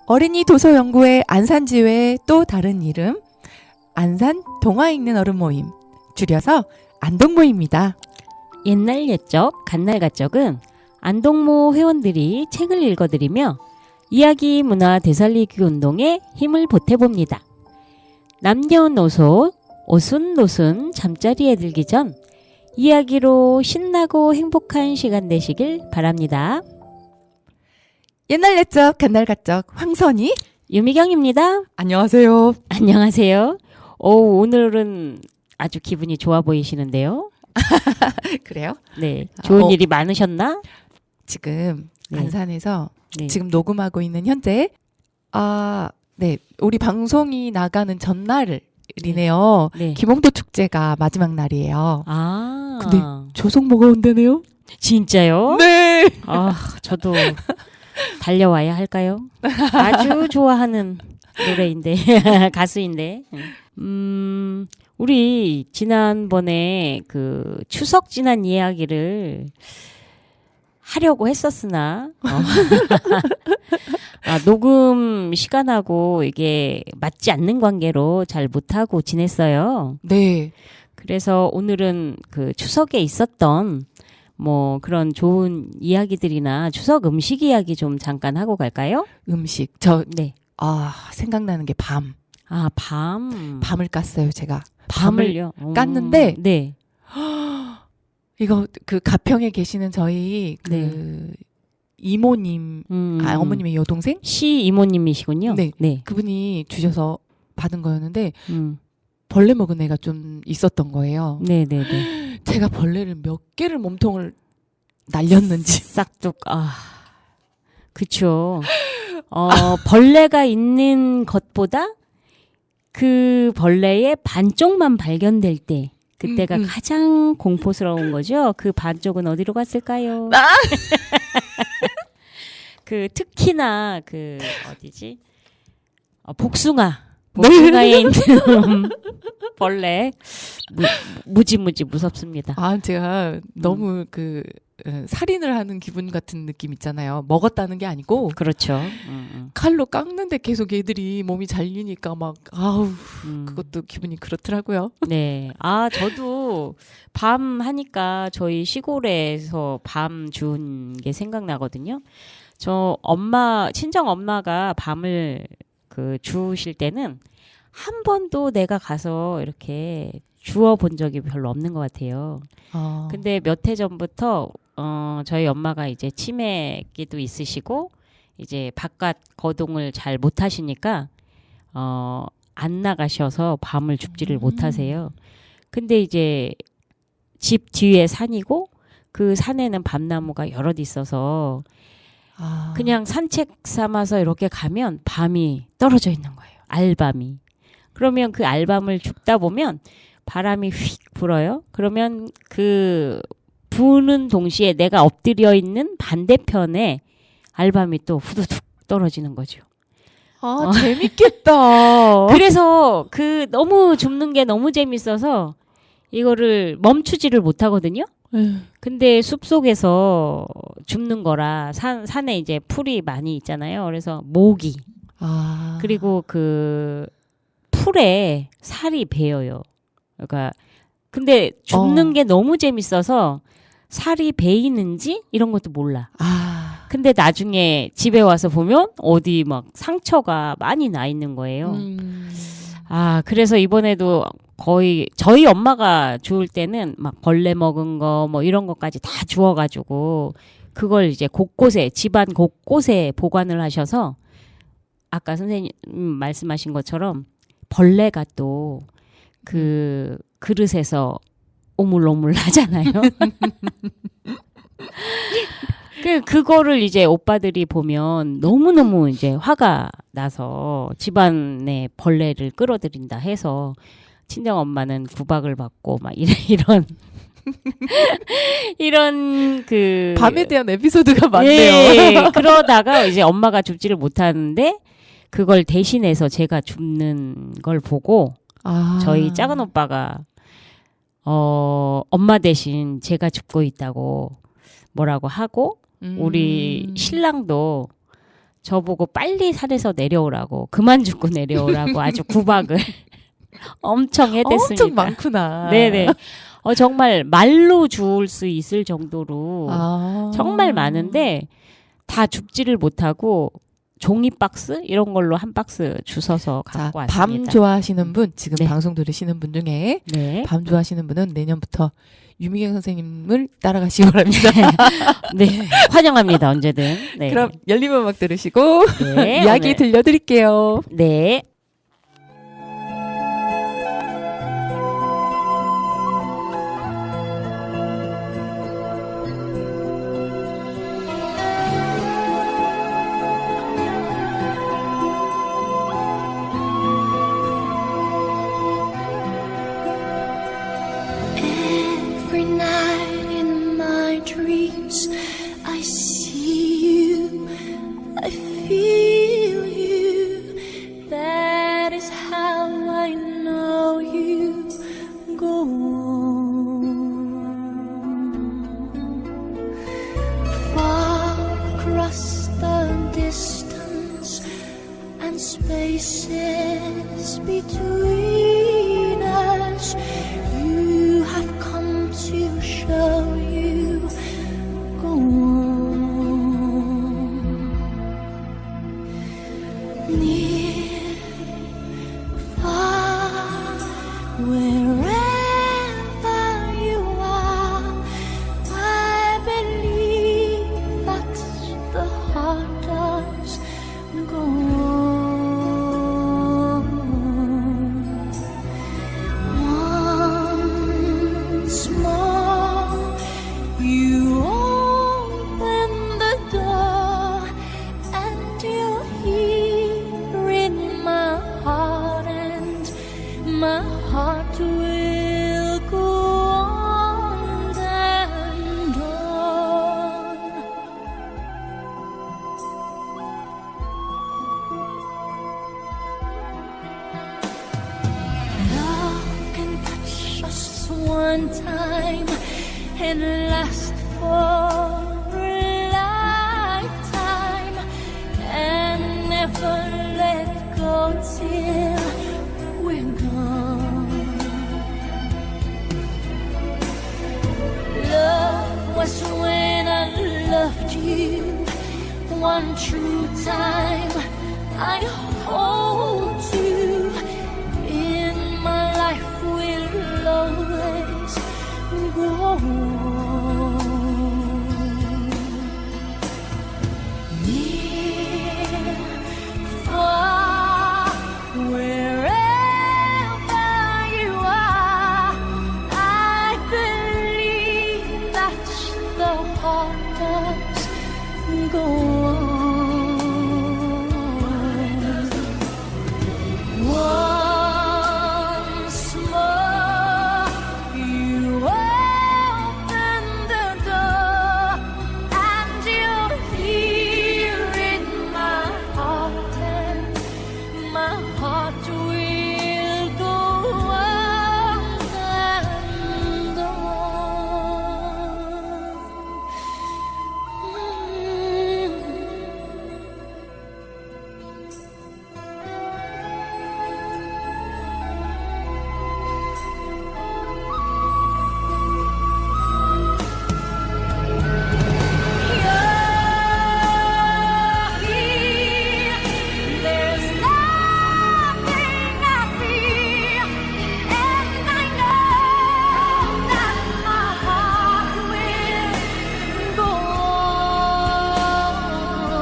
어린이 도서연구회 안산지회의 또 다른 이름 안산 동화 읽는 어른 모임, 줄여서 안동모입니다. 옛날 옛적, 갓날 가적은 안동모 회원들이 책을 읽어드리며 이야기 문화 되살리기 운동에 힘을 보태봅니다. 남녀노소, 오순노순 잠자리에 들기 전 이야기로 신나고 행복한 시간 되시길 바랍니다. 옛날 옛적 갓날 가적 황선희 유미경입니다. 안녕하세요. 안녕하세요. 오늘은 아주 기분이 좋아 보이시는데요. 그래요? 네, 좋은 일이 많으셨나? 지금 네. 안산에서 네. 지금 녹음하고 있는 현재 네, 우리 방송이 나가는 전날이네요. 네. 김홍도 축제가 마지막 날이에요. 아, 근데 조성모가 온다네요. 진짜요? 네. 아, 저도 달려와야 할까요? 아주 좋아하는 노래인데 가수인데. 우리 지난번에 그 추석 지난 이야기를 하려고 했었으나 녹음 시간하고 이게 맞지 않는 관계로 잘 못하고 지냈어요. 네. 그래서 오늘은 그 추석에 있었던 뭐 그런 좋은 이야기들이나 추석 음식 이야기 좀 잠깐 하고 갈까요? 음식. 네. 생각나는 게 밤. 밤을 깠어요, 제가. 밤을요? 깠는데 네. 이거 그 가평에 계시는 저희 그 이모님, 어머님의 여동생? 시 이모님이시군요. 네. 그분이 주셔서 받은 거였는데 벌레 먹은 애가 좀 있었던 거예요. 네네네. 제가 벌레를 몇 개를 몸통을 날렸는지. 싹둑. 그쵸. 벌레가 있는 것보다 그 벌레의 반쪽만 발견될 때 그때가 가장 공포스러운 거죠. 그 반쪽은 어디로 갔을까요? 그 특히나 그 어디지? 복숭아에 있는 벌레 무지무지 무섭습니다. 제가 너무 살인을 하는 기분 같은 느낌 있잖아요. 먹었다는 게 아니고. 그렇죠. 칼로 깎는데 계속 애들이 몸이 잘리니까 그것도 기분이 그렇더라고요. 네. 저도 밤 하니까 저희 시골에서 밤 준 게 생각나거든요. 저 친정 엄마가 밤을 주우실 때는 한 번도 내가 가서 이렇게 주워 본 적이 별로 없는 것 같아요. 근데 몇 해 전부터 저희 엄마가 이제 치매기도 있으시고 이제 바깥 거동을 잘 못 하시니까 안 나가셔서 밤을 줍지를 못 하세요. 근데 이제 집 뒤에 산이고 그 산에는 밤나무가 여럿 있어서 그냥 산책 삼아서 이렇게 가면 밤이 떨어져 있는 거예요. 알밤이. 그러면 그 알밤을 줍다 보면 바람이 휙 불어요. 그러면 그 부는 동시에 내가 엎드려 있는 반대편에 알밤이 또 후두둑 떨어지는 거죠. 재밌겠다. 그래서 너무 줍는 게 너무 재밌어서 이거를 멈추지를 못하거든요. 근데 숲속에서 줍는 거라 산에 이제 풀이 많이 있잖아요. 그래서 모기 그리고 그 풀에 살이 베어요. 그러니까 근데 줍는 게 너무 재밌어서 살이 베이는지 이런 것도 몰라. 근데 나중에 집에 와서 보면 어디 막 상처가 많이 나 있는 거예요. 그래서 이번에도 거의 저희 엄마가 주울 때는 막 벌레 먹은 거 뭐 이런 것까지 다 주워가지고 그걸 이제 곳곳에 집안 곳곳에 보관을 하셔서 아까 선생님 말씀하신 것처럼 벌레가 또 그 그릇에서 오물오물 하잖아요. 그거를 이제 오빠들이 보면 너무너무 이제 화가 나서 집안에 벌레를 끌어들인다 해서 친정 엄마는 구박을 받고 막 이런 밤에 대한 에피소드가 많네요. 예, 그러다가 이제 엄마가 줍지를 못하는데 그걸 대신해서 제가 줍는 걸 보고 저희 작은 오빠가 엄마 대신 제가 줍고 있다고 뭐라고 하고 우리 신랑도 저보고 빨리 산에서 내려오라고 그만 죽고 내려오라고 아주 구박을 엄청 해댔습니다. 엄청 많구나. 네네. 정말 말로 주울 수 있을 정도로 정말 많은데 다 줍지를 못하고 종이 박스 이런 걸로 한 박스 주워서 갖고 왔습니다. 밤 좋아하시는 분 지금 네. 방송 들으시는 분 중에 네. 밤 좋아하시는 분은 내년부터 유미경 선생님을 따라가시기 바랍니다. 네. 환영합니다. 언제든. 네. 그럼 열린 음악 들으시고 네, 이야기 오늘- 들려드릴게요. 네. Every night in my dreams, I see you, I feel you. That is how I know you go on. Far across the distance and spaces between us, you have come to show you go on. Near, far, wherever you are, I believe that the heart does go on. Once more, you open the door, and you're here in my heart, and my heart will go on and on. Love can touch us one time and last for a lifetime, and never let go till we're gone. Love was when I loved you one true time. I hold you in my life, will always go on. Near, far, wherever you are, I believe that the heart does go on. Once more, you open the door, and you're here in my heart, and my heart will go on and There's nothing I fear, and I know that my heart will go on.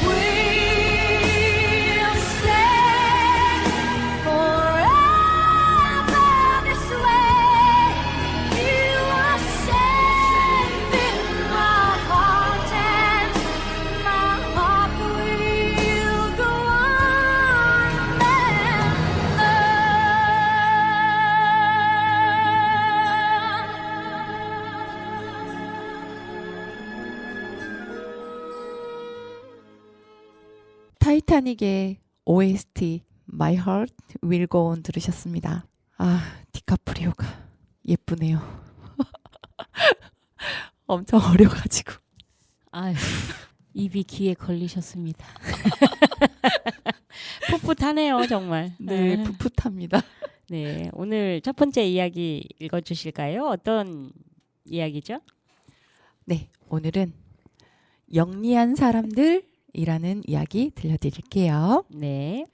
We'll stay forever this way. You are safe in my heart, and my heart will go on 타이타닉의 OST My Heart Will Go On 들으셨습니다. 아, 디카프리오가 예쁘네요. 엄청 어려가지고. 아유. 입이 귀에 걸리셨습니다. 풋풋하네요, 정말. 네, 아, 풋풋합니다. 네, 오늘 첫 번째 이야기 읽어주실까요? 어떤 이야기죠? 네, 오늘은 영리한 사람들이라는 이야기 들려드릴게요. 네.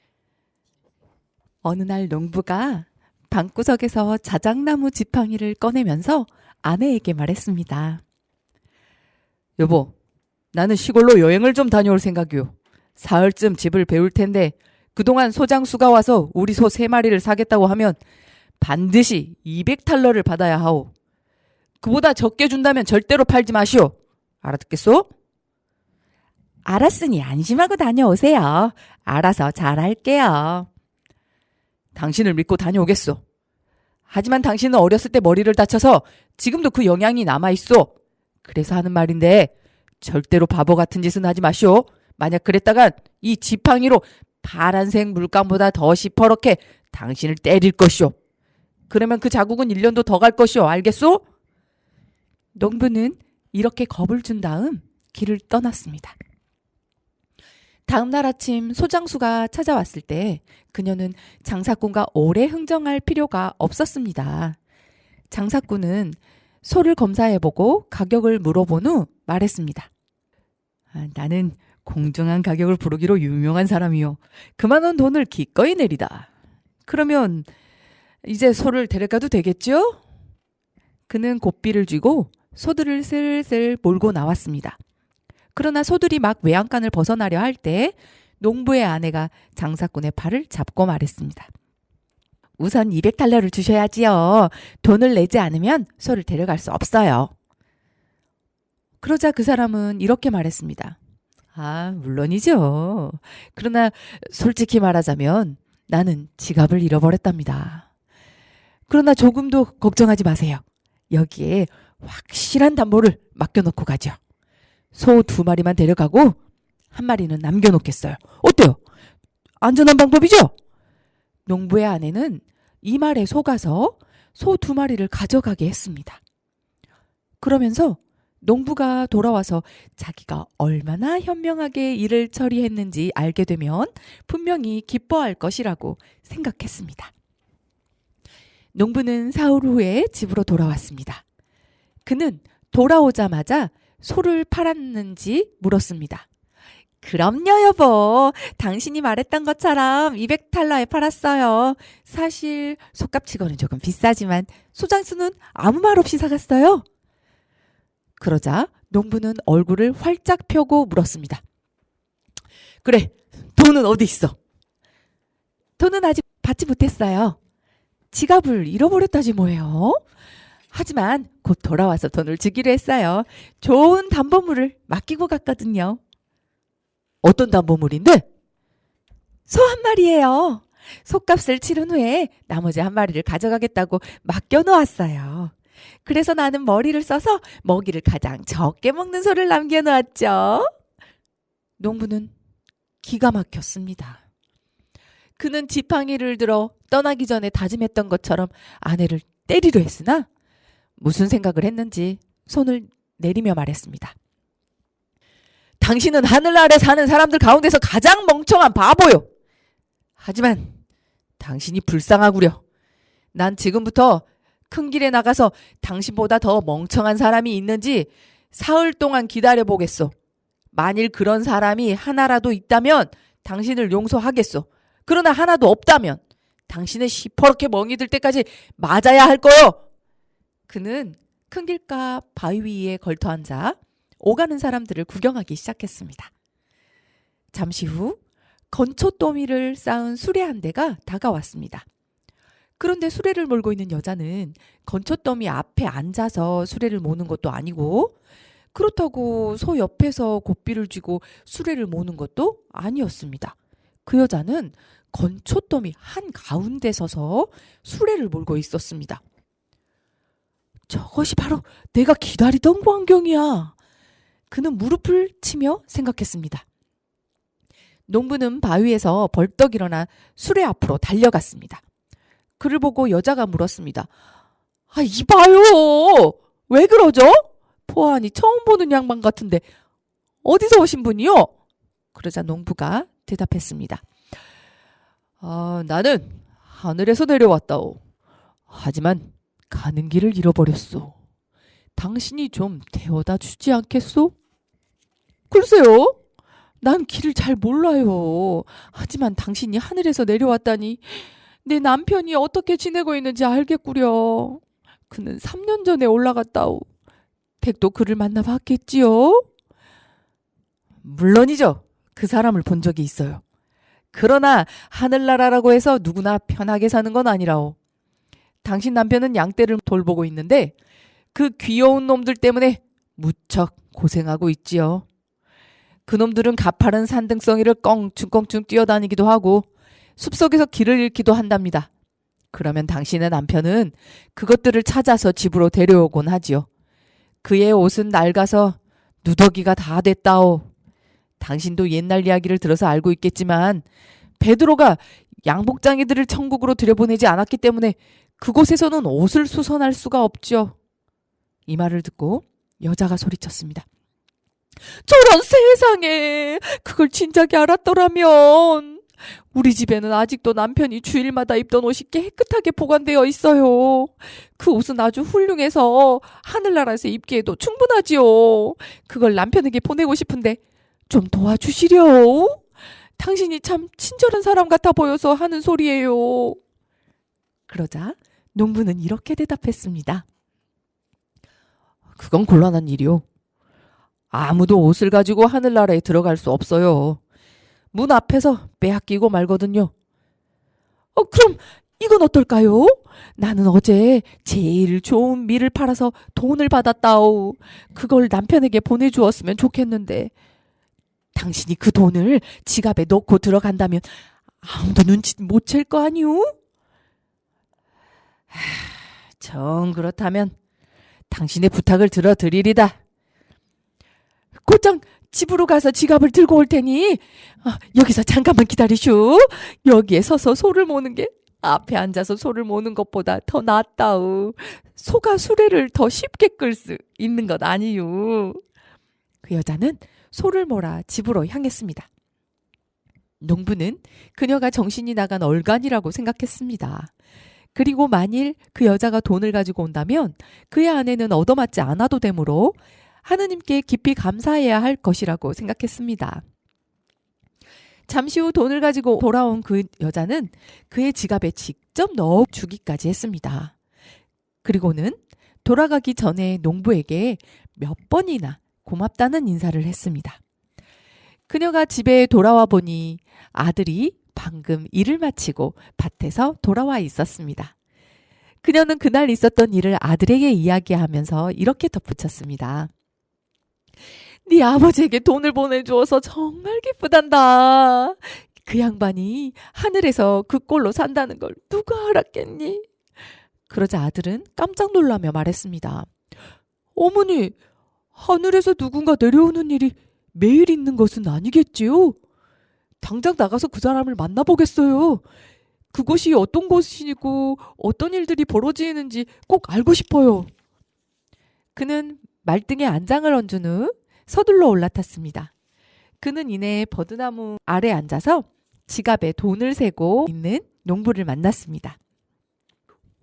어느 날 농부가 방구석에서 자작나무 지팡이를 꺼내면서 아내에게 말했습니다. 여보, 나는 시골로 여행을 좀 다녀올 생각이요. 사흘쯤 집을 배울 텐데 그동안 소장수가 와서 우리 소 3마리를 사겠다고 하면 반드시 200탈러를 받아야 하오. 그보다 적게 준다면 절대로 팔지 마시오. 알아듣겠소? 알았으니 안심하고 다녀오세요. 알아서 잘할게요. 당신을 믿고 다녀오겠소. 하지만 당신은 어렸을 때 머리를 다쳐서 지금도 그 영향이 남아있소. 그래서 하는 말인데 절대로 바보 같은 짓은 하지 마시오. 만약 그랬다간 이 지팡이로 파란색 물감보다 더 시퍼렇게 당신을 때릴 것이오. 그러면 그 자국은 1년도 더 갈 것이오. 알겠소? 농부는 이렇게 겁을 준 다음 길을 떠났습니다. 다음 날 아침 소장수가 찾아왔을 때 그녀는 장사꾼과 오래 흥정할 필요가 없었습니다. 장사꾼은 소를 검사해보고 가격을 물어본 후 말했습니다. 나는 공정한 가격을 부르기로 유명한 사람이요. 그만한 돈을 기꺼이 내리다. 그러면 이제 소를 데려가도 되겠죠? 그는 고삐를 쥐고 소들을 슬슬 몰고 나왔습니다. 그러나 소들이 막 외양간을 벗어나려 할 때 농부의 아내가 장사꾼의 팔을 잡고 말했습니다. 우선 200달러를 주셔야지요. 돈을 내지 않으면 소를 데려갈 수 없어요. 그러자 그 사람은 이렇게 말했습니다. 물론이죠. 그러나 솔직히 말하자면 나는 지갑을 잃어버렸답니다. 그러나 조금도 걱정하지 마세요. 여기에 확실한 담보를 맡겨놓고 가죠. 소 2마리만 데려가고 1마리는 남겨놓겠어요. 어때요? 안전한 방법이죠? 농부의 아내는 이 말에 속아서 소 2마리를 가져가게 했습니다. 그러면서 농부가 돌아와서 자기가 얼마나 현명하게 일을 처리했는지 알게 되면 분명히 기뻐할 것이라고 생각했습니다. 농부는 사흘 후에 집으로 돌아왔습니다. 그는 돌아오자마자 소를 팔았는지 물었습니다. 그럼요, 여보. 당신이 말했던 것처럼 200달러에 팔았어요. 사실 소값치고는 조금 비싸지만 소장수는 아무 말 없이 사갔어요. 그러자 농부는 얼굴을 활짝 펴고 물었습니다. 그래, 돈은 어디 있어? 돈은 아직 받지 못했어요. 지갑을 잃어버렸다지 뭐예요. 하지만 곧 돌아와서 돈을 주기로 했어요. 좋은 담보물을 맡기고 갔거든요. 어떤 담보물인데? 소 1마리예요. 소값을 치른 후에 나머지 1마리를 가져가겠다고 맡겨놓았어요. 그래서 나는 머리를 써서 먹이를 가장 적게 먹는 소를 남겨놓았죠. 농부는 기가 막혔습니다. 그는 지팡이를 들어 떠나기 전에 다짐했던 것처럼 아내를 때리려 했으나 무슨 생각을 했는지 손을 내리며 말했습니다. 당신은 하늘 아래 사는 사람들 가운데서 가장 멍청한 바보요. 하지만 당신이 불쌍하구려. 난 지금부터 큰 길에 나가서 당신보다 더 멍청한 사람이 있는지 사흘 동안 기다려보겠소. 만일 그런 사람이 하나라도 있다면 당신을 용서하겠소. 그러나 하나도 없다면 당신의 시퍼렇게 멍이 들 때까지 맞아야 할 거요. 그는 큰 길가 바위 위에 걸터 앉아 오가는 사람들을 구경하기 시작했습니다. 잠시 후 건초더미를 쌓은 수레 한 대가 다가왔습니다. 그런데 수레를 몰고 있는 여자는 건초더미 앞에 앉아서 수레를 모는 것도 아니고 그렇다고 소 옆에서 고삐를 쥐고 수레를 모는 것도 아니었습니다. 그 여자는 건초더미 한가운데 서서 수레를 몰고 있었습니다. 저것이 바로 내가 기다리던 광경이야. 그는 무릎을 치며 생각했습니다. 농부는 바위에서 벌떡 일어나 수레 앞으로 달려갔습니다. 그를 보고 여자가 물었습니다. 이봐요. 왜 그러죠? 보아하니 처음 보는 양반 같은데 어디서 오신 분이요? 그러자 농부가 대답했습니다. 나는 하늘에서 내려왔다오. 하지만 가는 길을 잃어버렸소. 당신이 좀 데워다 주지 않겠소? 글쎄요. 난 길을 잘 몰라요. 하지만 당신이 하늘에서 내려왔다니 내 남편이 어떻게 지내고 있는지 알겠구려. 그는 3년 전에 올라갔다오. 댁도 그를 만나봤겠지요? 물론이죠. 그 사람을 본 적이 있어요. 그러나 하늘나라라고 해서 누구나 편하게 사는 건 아니라오. 당신 남편은 양떼를 돌보고 있는데 그 귀여운 놈들 때문에 무척 고생하고 있지요. 그놈들은 가파른 산등성이를 껑충껑충 뛰어다니기도 하고 숲속에서 길을 잃기도 한답니다. 그러면 당신의 남편은 그것들을 찾아서 집으로 데려오곤 하지요. 그의 옷은 낡아서 누더기가 다 됐다오. 당신도 옛날 이야기를 들어서 알고 있겠지만 베드로가 양복장이들을 천국으로 들여보내지 않았기 때문에 그곳에서는 옷을 수선할 수가 없죠. 이 말을 듣고 여자가 소리쳤습니다. 저런 세상에, 그걸 진작에 알았더라면. 우리 집에는 아직도 남편이 주일마다 입던 옷이 깨끗하게 보관되어 있어요. 그 옷은 아주 훌륭해서 하늘나라에서 입기에도 충분하지요. 그걸 남편에게 보내고 싶은데 좀 도와주시려. 당신이 참 친절한 사람 같아 보여서 하는 소리예요. 그러자 농부는 이렇게 대답했습니다. 그건 곤란한 일이요. 아무도 옷을 가지고 하늘나라에 들어갈 수 없어요. 문 앞에서 빼앗기고 말거든요. 그럼 이건 어떨까요? 나는 어제 제일 좋은 밀을 팔아서 돈을 받았다오. 그걸 남편에게 보내주었으면 좋겠는데 당신이 그 돈을 지갑에 넣고 들어간다면 아무도 눈치 못 챌 거 아니오? 정 그렇다면 당신의 부탁을 들어드리리다. 곧장 집으로 가서 지갑을 들고 올 테니 여기서 잠깐만 기다리슈. 여기에 서서 소를 모는 게 앞에 앉아서 소를 모는 것보다 더 낫다우. 소가 수레를 더 쉽게 끌 수 있는 것 아니유. 그 여자는 소를 몰아 집으로 향했습니다. 농부는 그녀가 정신이 나간 얼간이라고 생각했습니다. 그리고 만일 그 여자가 돈을 가지고 온다면 그의 아내는 얻어맞지 않아도 되므로 하느님께 깊이 감사해야 할 것이라고 생각했습니다. 잠시 후 돈을 가지고 돌아온 그 여자는 그의 지갑에 직접 넣어 주기까지 했습니다. 그리고는 돌아가기 전에 농부에게 몇 번이나 고맙다는 인사를 했습니다. 그녀가 집에 돌아와 보니 아들이 방금 일을 마치고 밭에서 돌아와 있었습니다. 그녀는 그날 있었던 일을 아들에게 이야기하면서 이렇게 덧붙였습니다. 네 아버지에게 돈을 보내주어서 정말 기쁘단다. 그 양반이 하늘에서 그 꼴로 산다는 걸 누가 알았겠니? 그러자 아들은 깜짝 놀라며 말했습니다. 어머니, 하늘에서 누군가 내려오는 일이 매일 있는 것은 아니겠지요? 당장 나가서 그 사람을 만나보겠어요. 그곳이 어떤 곳이고 어떤 일들이 벌어지는지 꼭 알고 싶어요. 그는 말등에 안장을 얹은 후 서둘러 올라탔습니다. 그는 이내 버드나무 아래 앉아서 지갑에 돈을 세고 있는 농부를 만났습니다.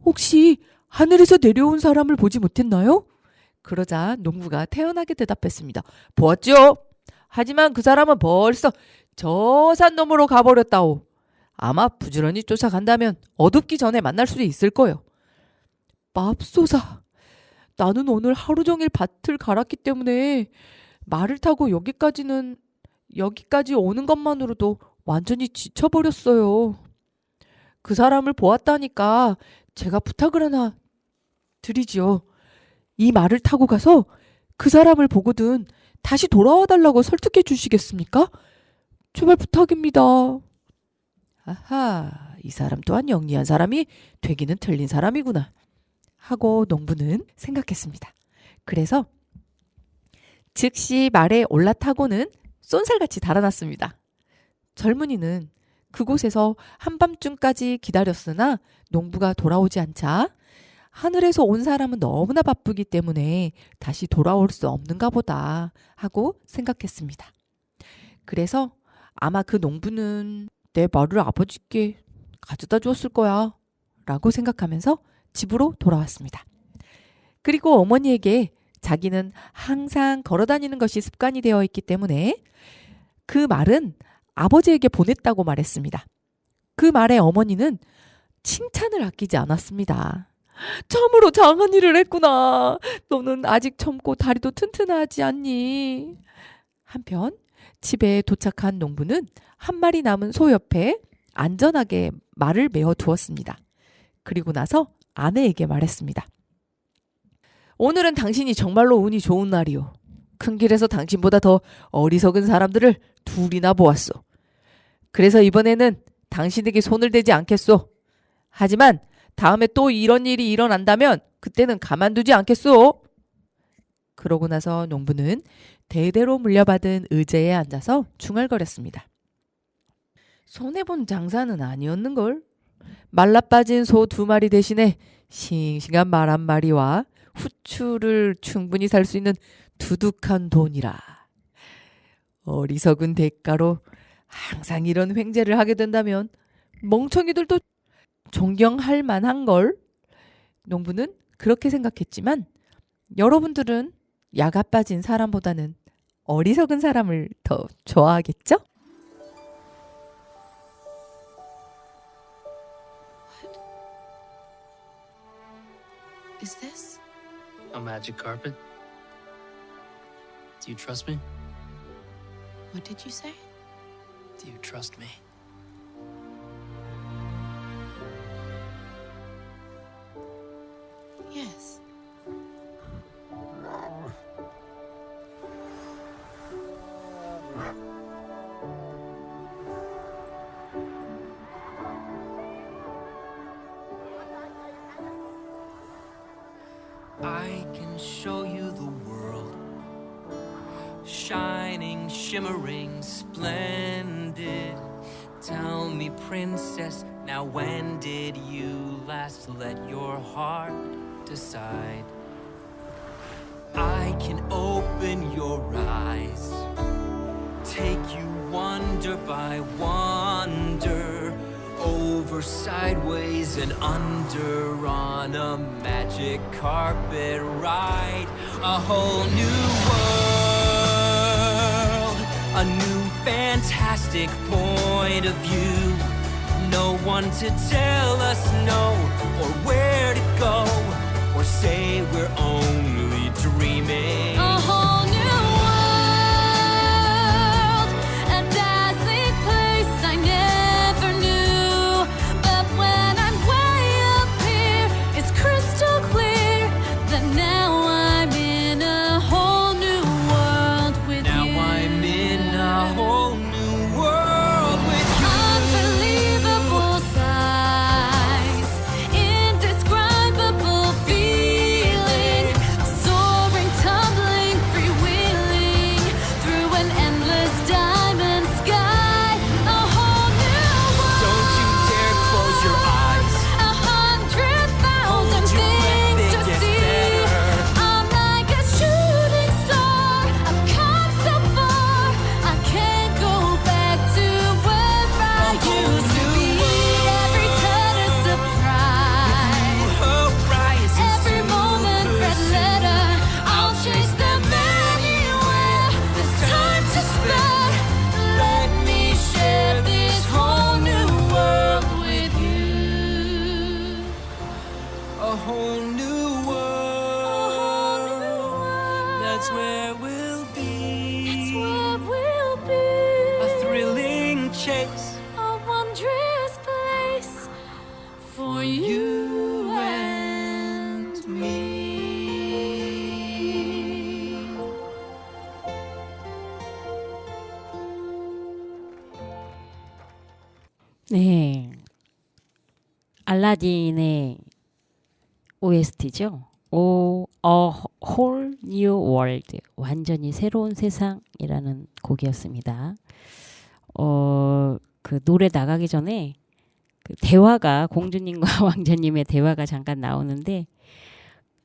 혹시 하늘에서 내려온 사람을 보지 못했나요? 그러자 농부가 태연하게 대답했습니다. 보았죠? 하지만 그 사람은 벌써 저 산 너머로 가버렸다오. 아마 부지런히 쫓아간다면 어둡기 전에 만날 수 있을 거요. 맙소사. 나는 오늘 하루 종일 밭을 갈았기 때문에 말을 타고 여기까지 오는 것만으로도 완전히 지쳐버렸어요. 그 사람을 보았다니까 제가 부탁을 하나 드리지요. 이 말을 타고 가서 그 사람을 보고든 다시 돌아와 달라고 설득해 주시겠습니까? 제발 부탁입니다. 아하, 이 사람 또한 영리한 사람이 되기는 틀린 사람이구나 하고 농부는 생각했습니다. 그래서 즉시 말에 올라타고는 쏜살같이 달아났습니다. 젊은이는 그곳에서 한밤중까지 기다렸으나 농부가 돌아오지 않자 하늘에서 온 사람은 너무나 바쁘기 때문에 다시 돌아올 수 없는가 보다 하고 생각했습니다. 그래서 아마 그 농부는 내 말을 아버지께 가져다 주었을 거야 라고 생각하면서 집으로 돌아왔습니다. 그리고 어머니에게 자기는 항상 걸어 다니는 것이 습관이 되어 있기 때문에 그 말은 아버지에게 보냈다고 말했습니다. 그 말에 어머니는 칭찬을 아끼지 않았습니다. 참으로 장한 일을 했구나. 너는 아직 젊고 다리도 튼튼하지 않니? 한편 집에 도착한 농부는 한 마리 남은 소 옆에 안전하게 말을 메어 두었습니다. 그리고 나서 아내에게 말했습니다. 오늘은 당신이 정말로 운이 좋은 날이오. 큰 길에서 당신보다 더 어리석은 사람들을 둘이나 보았소. 그래서 이번에는 당신에게 손을 대지 않겠소. 하지만 다음에 또 이런 일이 일어난다면 그때는 가만두지 않겠소. 그러고 나서 농부는 대대로 물려받은 의자에 앉아서 중얼거렸습니다. 손해본 장사는 아니었는걸. 말라빠진 소 2마리 대신에 싱싱한 말 1마리와 후추를 충분히 살 수 있는 두둑한 돈이라. 어리석은 대가로 항상 이런 횡재를 하게 된다면 멍청이들도 존경할 만한걸. 농부는 그렇게 생각했지만 여러분들은 야가 빠진 사람보다는 어리석은 사람을 더 좋아하겠죠? Is this? A magic carpet? Do you trust me? What did you say? Do you trust me? Yes. I can show you the world, shining, shimmering, splendid. Tell me, princess, now when did you last let your heart decide? I can open your eyes, take you wonder by wonder, over, sideways, and under on a magic carpet ride. A whole new world, a new fantastic point of view. No one to tell us no, or where to go, or say we're only dreaming. A whole new world, a dazzling place I never knew. But when I'm way up here, it's crystal clear that now I'm in a whole new world with Now you. I'm in a whole new world with you. Unbelievable sights, indescribable feeling, soaring, tumbling, freewheeling through an endless diamond sky. A whole new world. Don't you dare close your eyes. 100,000 Hold your breath, things it to gets see. better. I'm like a shooting star. I've come so far. I can't go back to where I whole used to new be. Every turn a surprise. Horizons Every to moment, red pursue. letter. I'll chase them anywhere. There's time to spare. Let me share this whole new world with you. A whole new world. That's where we'll be. That's where we'll be. A thrilling chase A wondrous place for you and me. 네. 알라딘의 OST죠. A Whole New World. 완전히 새로운 세상이라는 곡이었습니다. 그 노래 나가기 전에 그 대화가 공주님과 왕자님의 대화가 잠깐 나오는데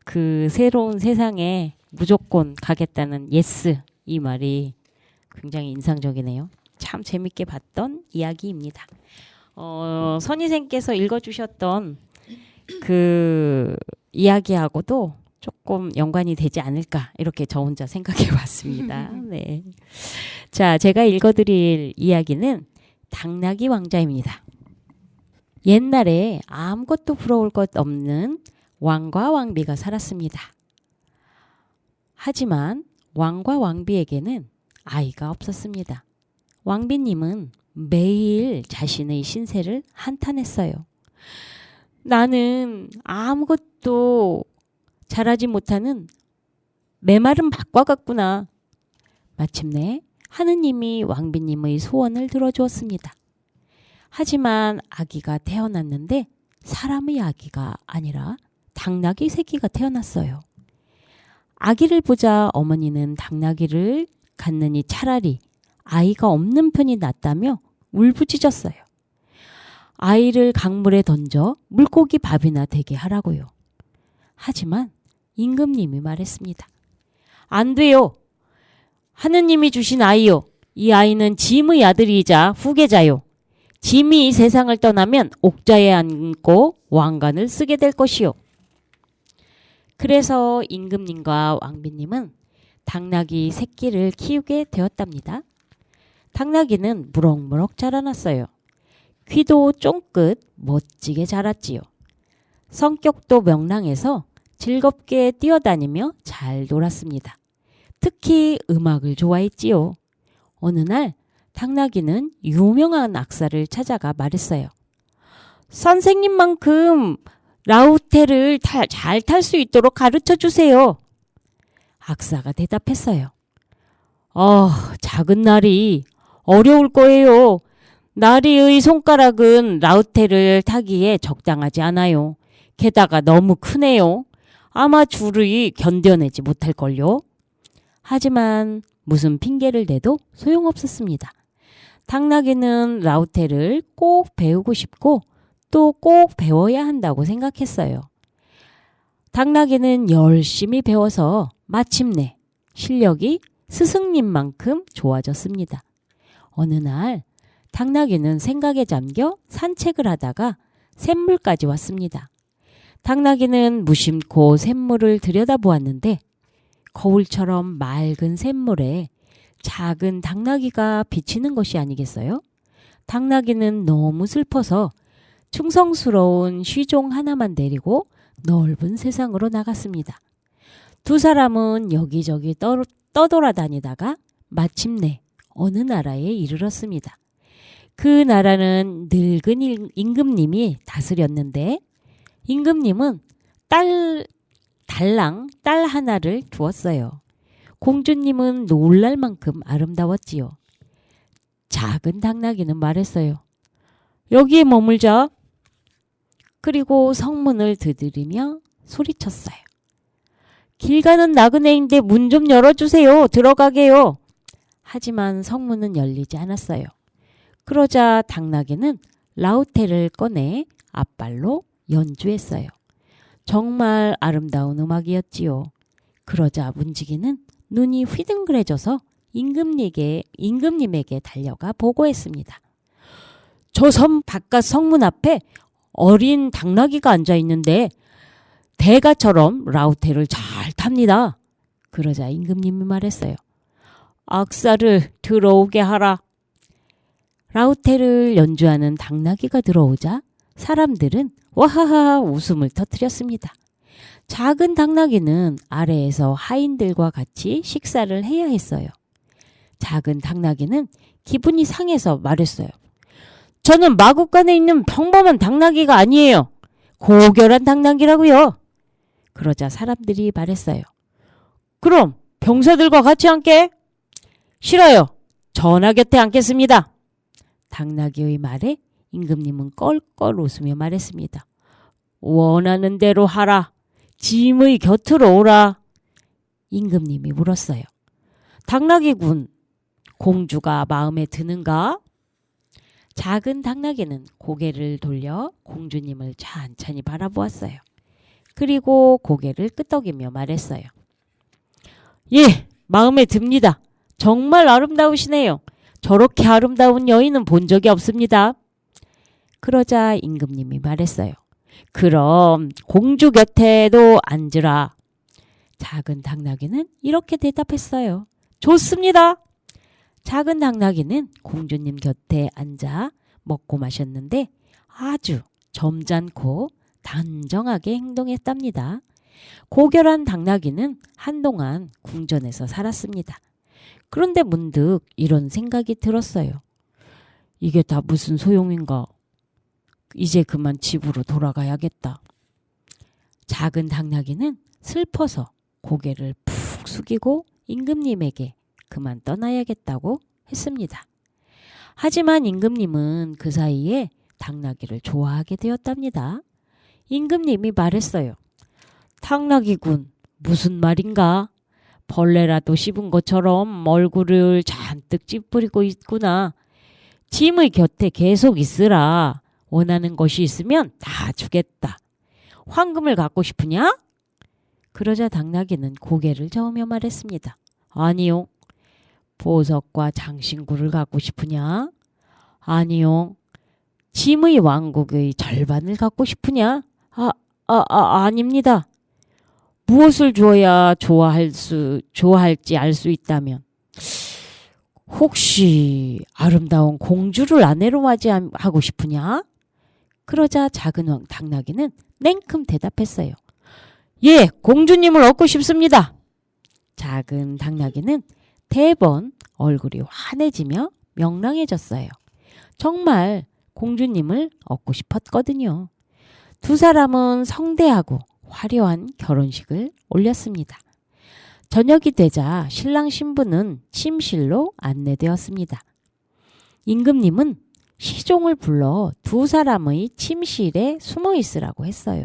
그 새로운 세상에 무조건 가겠다는 예스 이 말이 굉장히 인상적이네요. 참 재밌게 봤던 이야기입니다. 선희생께서 읽어주셨던 그 이야기하고도 조금 연관이 되지 않을까 이렇게 저 혼자 생각해 봤습니다. 네. 자, 제가 읽어드릴 이야기는 당나귀 왕자입니다. 옛날에 아무것도 부러울 것 없는 왕과 왕비가 살았습니다. 하지만 왕과 왕비에게는 아이가 없었습니다. 왕비님은 매일 자신의 신세를 한탄했어요. 나는 아무것도 잘하지 못하는 메마른 밭과 같구나. 마침내 하느님이 왕비님의 소원을 들어주었습니다. 하지만 아기가 태어났는데 사람의 아기가 아니라 당나귀 새끼가 태어났어요. 아기를 보자 어머니는 당나귀를 갖느니 차라리 아이가 없는 편이 낫다며 울부짖었어요. 아이를 강물에 던져 물고기 밥이나 되게 하라고요. 하지만 임금님이 말했습니다. 안 돼요. 하느님이 주신 아이요. 이 아이는 짐의 아들이자 후계자요. 짐이 이 세상을 떠나면 옥자에 앉고 왕관을 쓰게 될 것이요. 그래서 임금님과 왕비님은 당나귀 새끼를 키우게 되었답니다. 당나귀는 무럭무럭 자라났어요. 귀도 쫑긋 멋지게 자랐지요. 성격도 명랑해서 즐겁게 뛰어다니며 잘 놀았습니다. 특히 음악을 좋아했지요. 어느 날 당나귀는 유명한 악사를 찾아가 말했어요. 선생님만큼 라우테를 잘 탈 수 있도록 가르쳐 주세요. 악사가 대답했어요. 작은 나리 어려울 거예요. 나리의 손가락은 라우테를 타기에 적당하지 않아요. 게다가 너무 크네요. 아마 줄이 견뎌내지 못할걸요. 하지만 무슨 핑계를 대도 소용없었습니다. 당나귀는 라우테를 꼭 배우고 싶고 또 꼭 배워야 한다고 생각했어요. 당나귀는 열심히 배워서 마침내 실력이 스승님만큼 좋아졌습니다. 어느 날 당나귀는 생각에 잠겨 산책을 하다가 샘물까지 왔습니다. 당나귀는 무심코 샘물을 들여다보았는데 거울처럼 맑은 샘물에 작은 당나귀가 비치는 것이 아니겠어요? 당나귀는 너무 슬퍼서 충성스러운 쉬종 하나만 데리고 넓은 세상으로 나갔습니다. 두 사람은 여기저기 떠돌아다니다가 마침내 어느 나라에 이르렀습니다. 그 나라는 늙은 임금님이 다스렸는데 임금님은 달랑 딸 하나를 두었어요. 공주님은 놀랄 만큼 아름다웠지요. 작은 당나귀는 말했어요. 여기에 머물자. 그리고 성문을 두드리며 소리쳤어요. 길 가는 나그네인데 문 좀 열어주세요. 들어가게요. 하지만 성문은 열리지 않았어요. 그러자 당나귀는 라우테를 꺼내 앞발로 연주했어요. 정말 아름다운 음악이었지요. 그러자 문지기는 눈이 휘둥그레져서 임금님에게 달려가 보고했습니다. 저 섬 바깥 성문 앞에 어린 당나귀가 앉아있는데 대가처럼 라우테를 잘 탑니다. 그러자 임금님이 말했어요. 악사를 들어오게 하라. 라우테를 연주하는 당나귀가 들어오자 사람들은 와하하 웃음을 터뜨렸습니다. 작은 당나귀는 아래에서 하인들과 같이 식사를 해야 했어요. 작은 당나귀는 기분이 상해서 말했어요. 저는 마국간에 있는 평범한 당나귀가 아니에요. 고결한 당나귀라고요. 그러자 사람들이 말했어요. 그럼 병사들과 같이 앉게? 싫어요. 전하 곁에 앉겠습니다. 당나귀의 말에 임금님은 껄껄 웃으며 말했습니다. 원하는 대로 하라. 짐의 곁으로 오라. 임금님이 물었어요. 당나귀군, 공주가 마음에 드는가? 작은 당나귀는 고개를 돌려 공주님을 찬찬히 바라보았어요. 그리고 고개를 끄덕이며 말했어요. 예, 마음에 듭니다. 정말 아름다우시네요. 저렇게 아름다운 여인은 본 적이 없습니다. 그러자 임금님이 말했어요. 그럼 공주 곁에도 앉으라. 작은 당나귀는 이렇게 대답했어요. 좋습니다. 작은 당나귀는 공주님 곁에 앉아 먹고 마셨는데 아주 점잖고 단정하게 행동했답니다. 고결한 당나귀는 한동안 궁전에서 살았습니다. 그런데 문득 이런 생각이 들었어요. 이게 다 무슨 소용인가? 이제 그만 집으로 돌아가야겠다. 작은 당나귀는 슬퍼서 고개를 푹 숙이고 임금님에게 그만 떠나야겠다고 했습니다. 하지만 임금님은 그 사이에 당나귀를 좋아하게 되었답니다. 임금님이 말했어요. 당나귀군, 무슨 말인가? 벌레라도 씹은 것처럼 얼굴을 잔뜩 찌푸리고 있구나. 짐의 곁에 계속 있으라. 원하는 것이 있으면 다 주겠다. 황금을 갖고 싶으냐? 그러자 당나귀는 고개를 저으며 말했습니다. 아니요. 보석과 장신구를 갖고 싶으냐? 아니요. 짐의 왕국의 절반을 갖고 싶으냐? 아닙니다. 무엇을 줘야 좋아할지 알 수 있다면 혹시 아름다운 공주를 아내로 맞이하고 싶으냐? 그러자 작은 당나귀는 냉큼 대답했어요. 예, 공주님을 얻고 싶습니다. 작은 당나귀는 대번 얼굴이 환해지며 명랑해졌어요. 정말 공주님을 얻고 싶었거든요. 두 사람은 성대하고 화려한 결혼식을 올렸습니다. 저녁이 되자 신랑 신부는 침실로 안내되었습니다. 임금님은 시종을 불러 두 사람의 침실에 숨어 있으라고 했어요.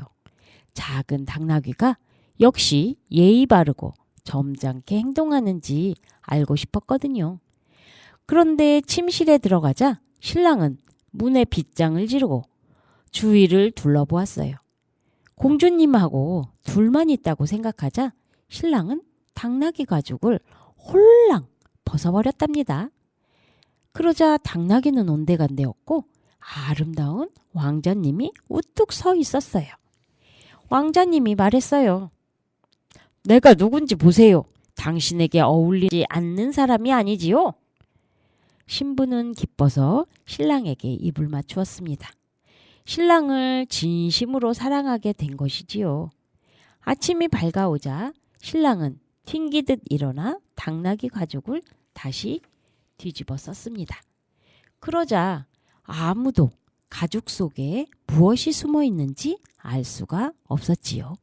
작은 당나귀가 역시 예의 바르고 점잖게 행동하는지 알고 싶었거든요. 그런데 침실에 들어가자 신랑은 문에 빗장을 지르고 주위를 둘러보았어요. 공주님하고 둘만 있다고 생각하자 신랑은 당나귀 가죽을 홀랑 벗어버렸답니다. 그러자 당나귀는 온데간데없고 아름다운 왕자님이 우뚝 서 있었어요. 왕자님이 말했어요. 내가 누군지 보세요. 당신에게 어울리지 않는 사람이 아니지요? 신부는 기뻐서 신랑에게 입을 맞추었습니다. 신랑을 진심으로 사랑하게 된 것이지요. 아침이 밝아오자 신랑은 튕기듯 일어나 당나귀 가죽을 다시 뒤집어 썼습니다. 그러자 아무도 가죽 속에 무엇이 숨어 있는지 알 수가 없었지요.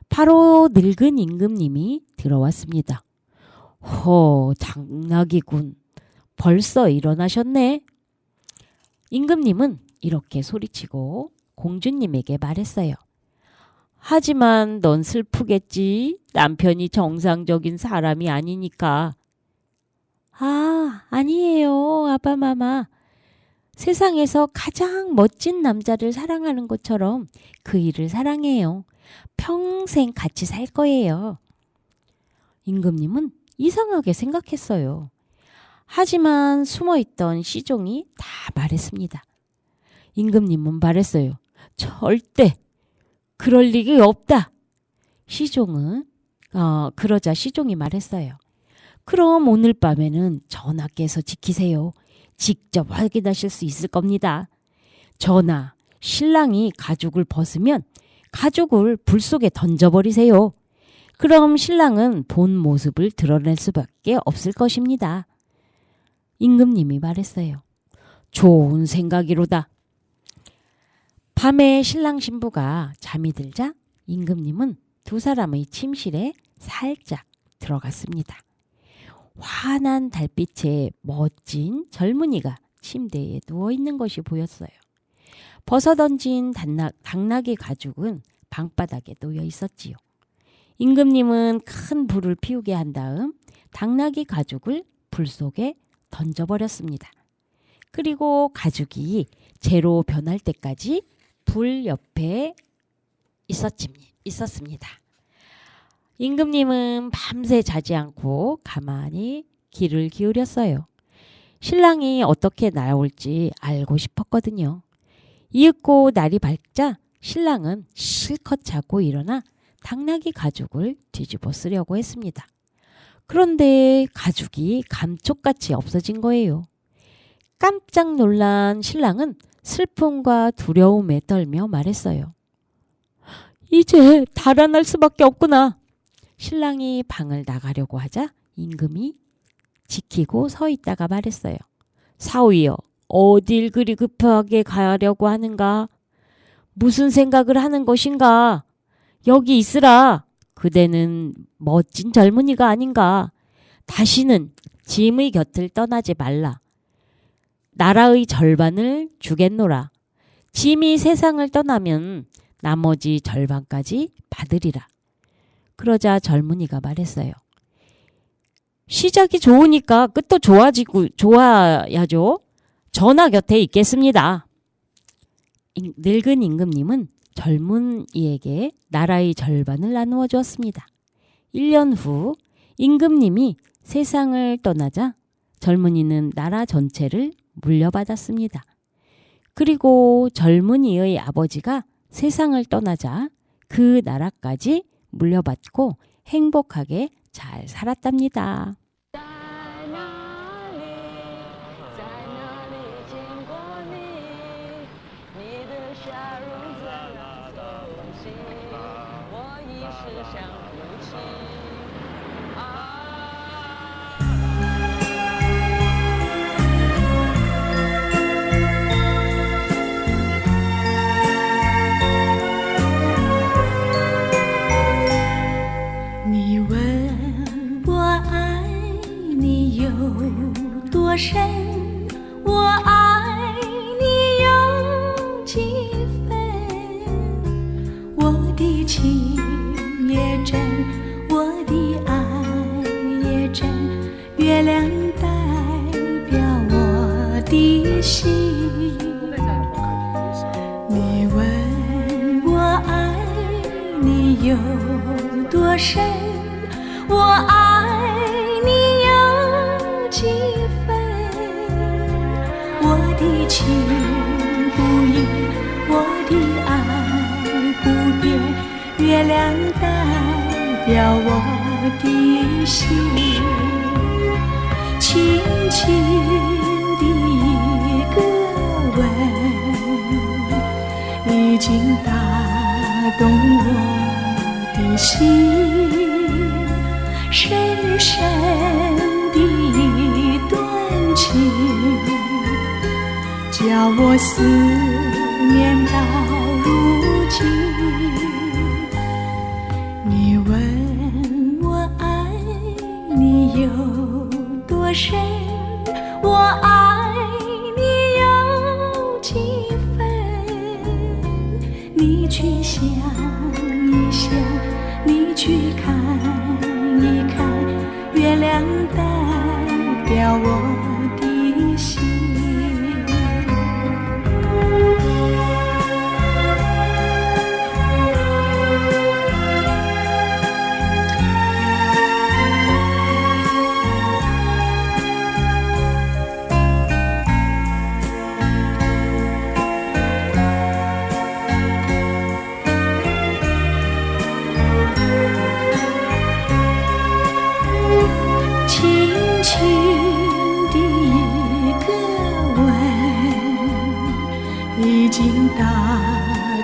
바로 늙은 임금님이 들어왔습니다. 당나귀군. 벌써 일어나셨네. 임금님은 이렇게 소리치고 공주님에게 말했어요. 하지만 넌 슬프겠지. 남편이 정상적인 사람이 아니니까. 아니에요, 아바마마. 세상에서 가장 멋진 남자를 사랑하는 것처럼 그 일을 사랑해요. 평생 같이 살 거예요. 임금님은 이상하게 생각했어요. 하지만 숨어있던 시종이 다 말했습니다. 임금님은 말했어요. 절대 그럴 리가 없다. 그러자 시종이 말했어요. 그럼 오늘 밤에는 전하께서 지키세요. 직접 확인하실 수 있을 겁니다. 전하, 신랑이 가죽을 벗으면 가죽을 불 속에 던져버리세요. 그럼 신랑은 본 모습을 드러낼 수밖에 없을 것입니다. 임금님이 말했어요. 좋은 생각이로다. 밤에 신랑 신부가 잠이 들자 임금님은 두 사람의 침실에 살짝 들어갔습니다. 환한 달빛에 멋진 젊은이가 침대에 누워있는 것이 보였어요. 벗어던진 당나귀 가죽은 방바닥에 놓여 있었지요. 임금님은 큰 불을 피우게 한 다음 당나귀 가죽을 불 속에 던져버렸습니다. 그리고 가죽이 재로 변할 때까지 불 옆에 있었습니다. 임금님은 밤새 자지 않고 가만히 귀를 기울였어요. 신랑이 어떻게 나올지 알고 싶었거든요. 이윽고 날이 밝자 신랑은 실컷 자고 일어나 당나귀 가죽을 뒤집어 쓰려고 했습니다. 그런데 가죽이 감쪽같이 없어진 거예요. 깜짝 놀란 신랑은 슬픔과 두려움에 떨며 말했어요. 이제 달아날 수밖에 없구나. 신랑이 방을 나가려고 하자 임금이 지키고 서 있다가 말했어요. 사위여, 어딜 그리 급하게 가려고 하는가? 무슨 생각을 하는 것인가? 여기 있으라. 그대는 멋진 젊은이가 아닌가? 다시는 짐의 곁을 떠나지 말라. 나라의 절반을 주겠노라. 짐이 세상을 떠나면 나머지 절반까지 받으리라. 그러자 젊은이가 말했어요. 시작이 좋으니까 끝도 좋아야죠. 전하 곁에 있겠습니다. 늙은 임금님은 젊은이에게 나라의 절반을 나누어 주었습니다. 1년 후 임금님이 세상을 떠나자 젊은이는 나라 전체를 물려받았습니다. 그리고 젊은이의 아버지가 세상을 떠나자 그 나라까지 물려받고 행복하게 잘 살았답니다.你问我爱你有多深，我爱你有几分？我的情也真，我的爱也真，月亮代表我的心。你问我爱你有多深，我爱你有几分？我的情不移，我的爱不变，月亮代表我的心。轻轻的一个吻，已经打动我的心，深深的一段情，叫我思念到如今。你问我爱你有多深，我爱你有几分？你去想一想，你去看一看，月亮代表我的心。已经打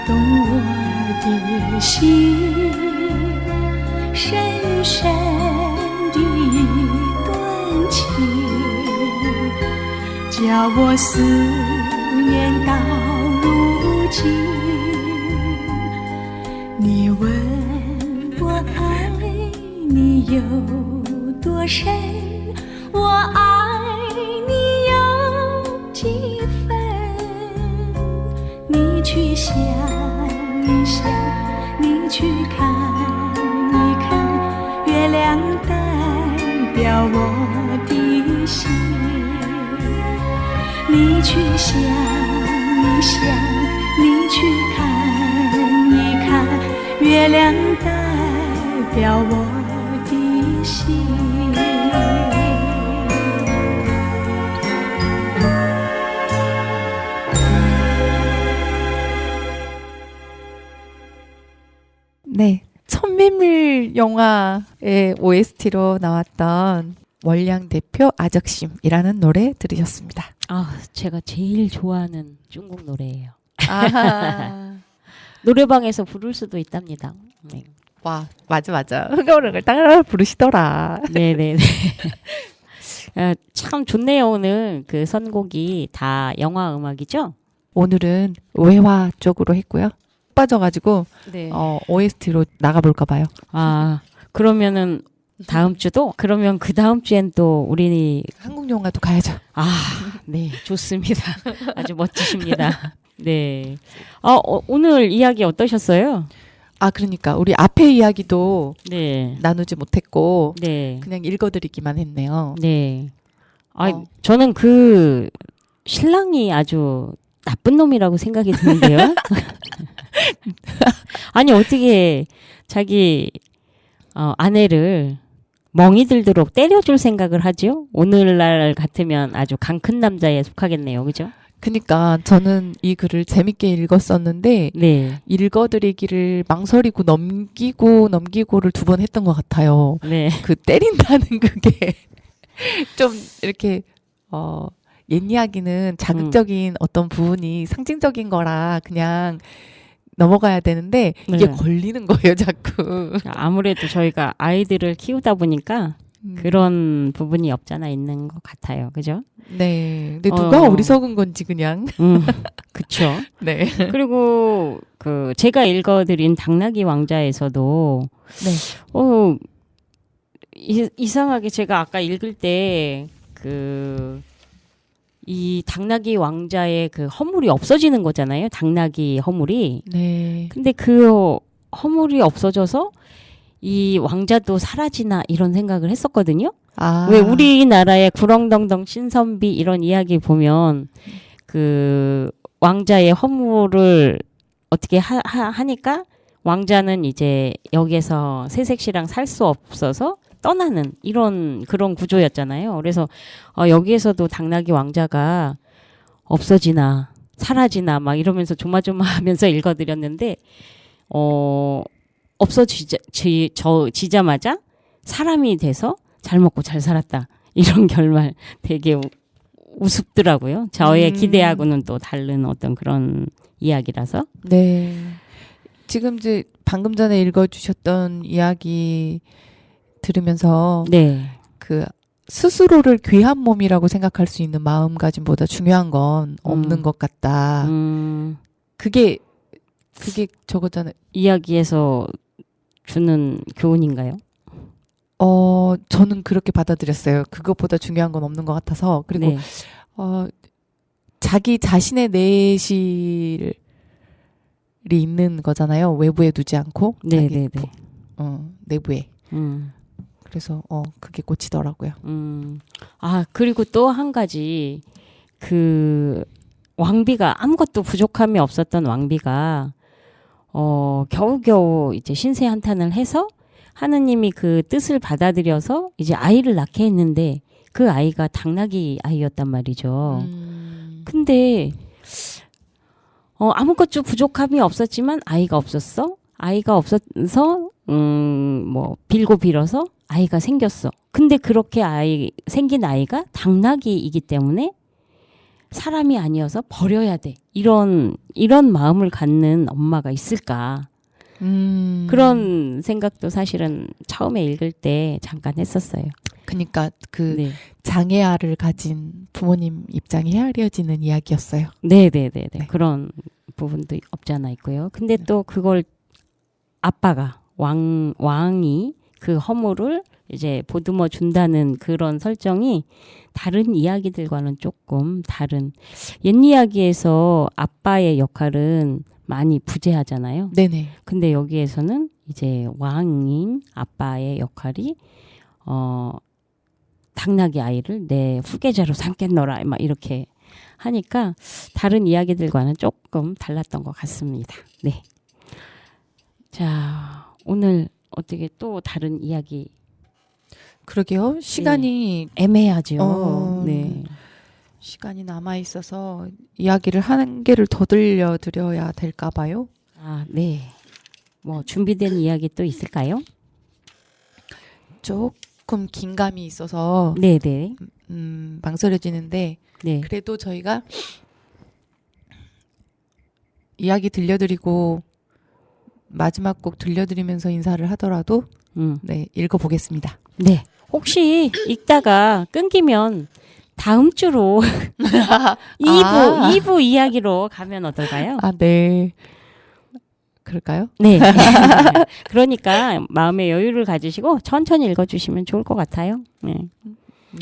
动我的心，深深的一段情，叫我思念到如今。你问我爱你有多深，我爱你有几分？你去想一想，你去看一看，月亮代表我的心。你去想一想，你去看一看，月亮代表我的心。네. 천매밀 영화의 OST로 나왔던 월량 대표 아적심이라는 노래 들으셨습니다. 아, 제가 제일 좋아하는 중국 노래예요. 아하. 노래방에서 부를 수도 있답니다. 네. 와, 맞아. 흥얼흥얼 따라 부르시더라. 네네네. 참 좋네요. 오늘 그 선곡이 다 영화 음악이죠? 오늘은 외화 쪽으로 했고요. 빠져가지고 네. OST로 나가볼까 봐요. 아, 그러면은 다음 주도? 그러면 그 다음 주엔 또 우리 한국 영화도 가야죠. 아, 네, 좋습니다. 아주 멋지십니다. 네. 오늘 이야기 어떠셨어요? 아, 그러니까 우리 앞에 이야기도 네. 나누지 못했고 네. 그냥 읽어드리기만 했네요. 네. 아, 어. 저는 그 신랑이 아주 나쁜 놈이라고 생각이 드는데요. 아니, 어떻게 자기 아내를 멍이 들도록 때려줄 생각을 하죠? 오늘날 같으면 아주 강 큰 남자에 속하겠네요. 그죠? 그러니까 저는 이 글을 재밌게 읽었었는데 네. 읽어드리기를 망설이고 넘기고를 2번 했던 것 같아요. 네. 그 때린다는 그게 좀 이렇게 옛 이야기는 자극적인 어떤 부분이 상징적인 거라 그냥 넘어가야 되는데 이게 네. 걸리는 거예요, 자꾸. 아무래도 저희가 아이들을 키우다 보니까 그런 부분이 없잖아 있는 것 같아요. 그죠? 네. 근데 누가 어리석은 건지 그냥. 그쵸. 네. 그리고 그 제가 읽어드린 당나귀 왕자에서도 네. 이상하게 제가 아까 읽을 때 이 당나귀 왕자의 그 허물이 없어지는 거잖아요. 당나귀 허물이. 네. 근데 그 허물이 없어져서 이 왕자도 사라지나 이런 생각을 했었거든요. 아. 왜 우리나라의 구렁덩덩 신선비 이런 이야기 보면 그 왕자의 허물을 어떻게 하니까 왕자는 이제 여기에서 새색시랑 살 수 없어서 떠나는 그런 구조였잖아요. 그래서 여기에서도 당나귀 왕자가 없어지나 사라지나 막 이러면서 조마조마하면서 읽어드렸는데 없어지자마자 사람이 돼서 잘 먹고 잘 살았다. 이런 결말 되게 우습더라고요. 저의 기대하고는 또 다른 어떤 그런 이야기라서. 네. 지금 이제 방금 전에 읽어주셨던 이야기 들으면서 네. 그 스스로를 귀한 몸이라고 생각할 수 있는 마음가짐보다 중요한 건 없는 것 같다. 그게 저거잖아요. 이야기에서 주는 교훈인가요? 저는 그렇게 받아들였어요. 그것보다 중요한 건 없는 것 같아서. 그리고 네. 자기 자신의 내실이 있는 거잖아요. 외부에 두지 않고. 네네네. 내부에. 그래서 그게 꽂히더라고요. 아, 그리고 또 한 가지 그 왕비가 아무것도 부족함이 없었던 왕비가 겨우겨우 이제 신세 한탄을 해서 하느님이 그 뜻을 받아들여서 이제 아이를 낳게 했는데 그 아이가 당나귀 아이였단 말이죠. 근데 아무것도 부족함이 없었지만 아이가 없었어. 아이가 없어서 뭐 빌고 빌어서 아이가 생겼어. 근데 그렇게 생긴 아이가 당나귀이기 때문에 사람이 아니어서 버려야 돼. 이런 마음을 갖는 엄마가 있을까? 그런 생각도 사실은 처음에 읽을 때 잠깐 했었어요. 그러니까 그 네. 장애아를 가진 부모님 입장이 헤아려지는 이야기였어요. 네네네. 네. 그런 부분도 없잖아 있고요. 근데 또 그걸 아빠가 왕이 그 허물을 이제 보듬어 준다는 그런 설정이 다른 이야기들과는 조금 다른. 옛 이야기에서 아빠의 역할은 많이 부재하잖아요. 네네. 근데 여기에서는 이제 왕인 아빠의 역할이 당나귀 아이를 내 후계자로 삼겠노라 막 이렇게 하니까 다른 이야기들과는 조금 달랐던 것 같습니다. 네. 자, 오늘 어떻게 또 다른 이야기 그러게요. 시간이 애매하죠. 네. 시간이 남아 있어서 이야기를 한 개를 더 들려드려야 될까 봐요. 아, 네. 뭐 준비된 이야기 또 있을까요? 조금 긴감이 있어서 네, 네. 망설여지는데 네. 그래도 저희가 이야기 들려드리고 마지막 곡 들려드리면서 인사를 하더라도 네, 읽어보겠습니다. 네. 혹시 읽다가 끊기면 다음 주로 2부 이야기로 가면 어떨까요? 아, 네. 그럴까요? 네. 그러니까 마음의 여유를 가지시고 천천히 읽어주시면 좋을 것 같아요. 네.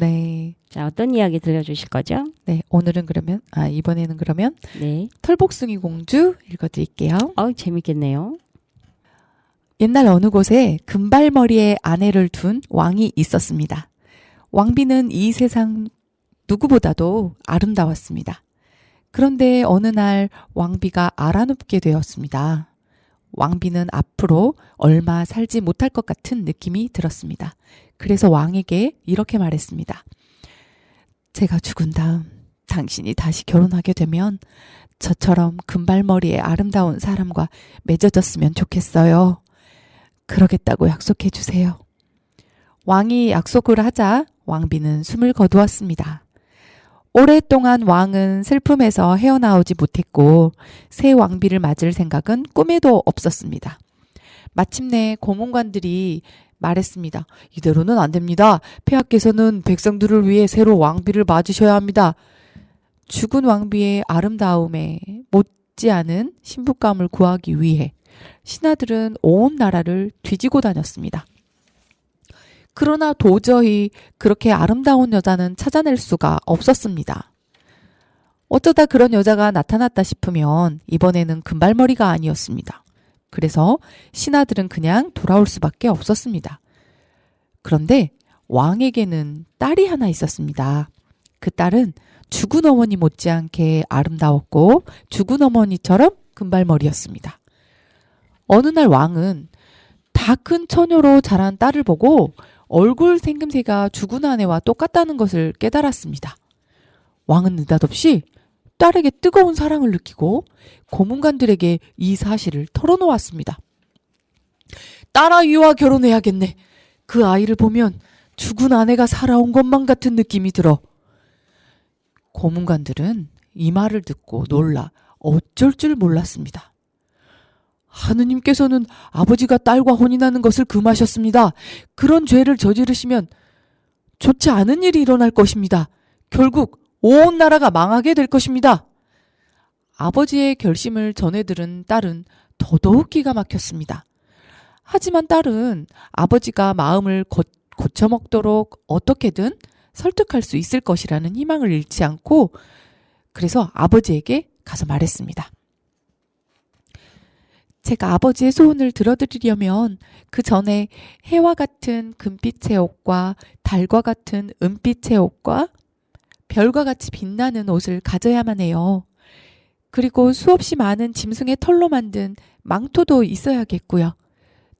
네. 자, 어떤 이야기 들려주실 거죠? 네, 오늘은 그러면, 이번에는 그러면 네. 털복숭이 공주 읽어드릴게요. 재밌겠네요. 옛날 어느 곳에 금발머리의 아내를 둔 왕이 있었습니다. 왕비는 이 세상 누구보다도 아름다웠습니다. 그런데 어느 날 왕비가 알아눕게 되었습니다. 왕비는 앞으로 얼마 살지 못할 것 같은 느낌이 들었습니다. 그래서 왕에게 이렇게 말했습니다. 제가 죽은 다음 당신이 다시 결혼하게 되면 저처럼 금발머리의 아름다운 사람과 맺어졌으면 좋겠어요. 그러겠다고 약속해 주세요. 왕이 약속을 하자 왕비는 숨을 거두었습니다. 오랫동안 왕은 슬픔에서 헤어나오지 못했고 새 왕비를 맞을 생각은 꿈에도 없었습니다. 마침내 고문관들이 말했습니다. 이대로는 안 됩니다. 폐하께서는 백성들을 위해 새로 왕비를 맞으셔야 합니다. 죽은 왕비의 아름다움에 못지않은 신부감을 구하기 위해 신하들은 온 나라를 뒤지고 다녔습니다. 그러나 도저히 그렇게 아름다운 여자는 찾아낼 수가 없었습니다. 어쩌다 그런 여자가 나타났다 싶으면 이번에는 금발머리가 아니었습니다. 그래서 신하들은 그냥 돌아올 수밖에 없었습니다. 그런데 왕에게는 딸이 하나 있었습니다. 그 딸은 죽은 어머니 못지않게 아름다웠고 죽은 어머니처럼 금발머리였습니다. 어느 날 왕은 다 큰 처녀로 자란 딸을 보고 얼굴 생김새가 죽은 아내와 똑같다는 것을 깨달았습니다. 왕은 느닷없이 딸에게 뜨거운 사랑을 느끼고 고문관들에게 이 사실을 털어놓았습니다. 딸아이와 결혼해야겠네. 그 아이를 보면 죽은 아내가 살아온 것만 같은 느낌이 들어. 고문관들은 이 말을 듣고 놀라 어쩔 줄 몰랐습니다. 하느님께서는 아버지가 딸과 혼인하는 것을 금하셨습니다. 그런 죄를 저지르시면 좋지 않은 일이 일어날 것입니다. 결국 온 나라가 망하게 될 것입니다. 아버지의 결심을 전해 들은 딸은 더더욱 기가 막혔습니다. 하지만 딸은 아버지가 마음을 고쳐먹도록 어떻게든 설득할 수 있을 것이라는 희망을 잃지 않고 그래서 아버지에게 가서 말했습니다. 제가 아버지의 소원을 들어드리려면 그 전에 해와 같은 금빛의 옷과 달과 같은 은빛의 옷과 별과 같이 빛나는 옷을 가져야만 해요. 그리고 수없이 많은 짐승의 털로 만든 망토도 있어야겠고요.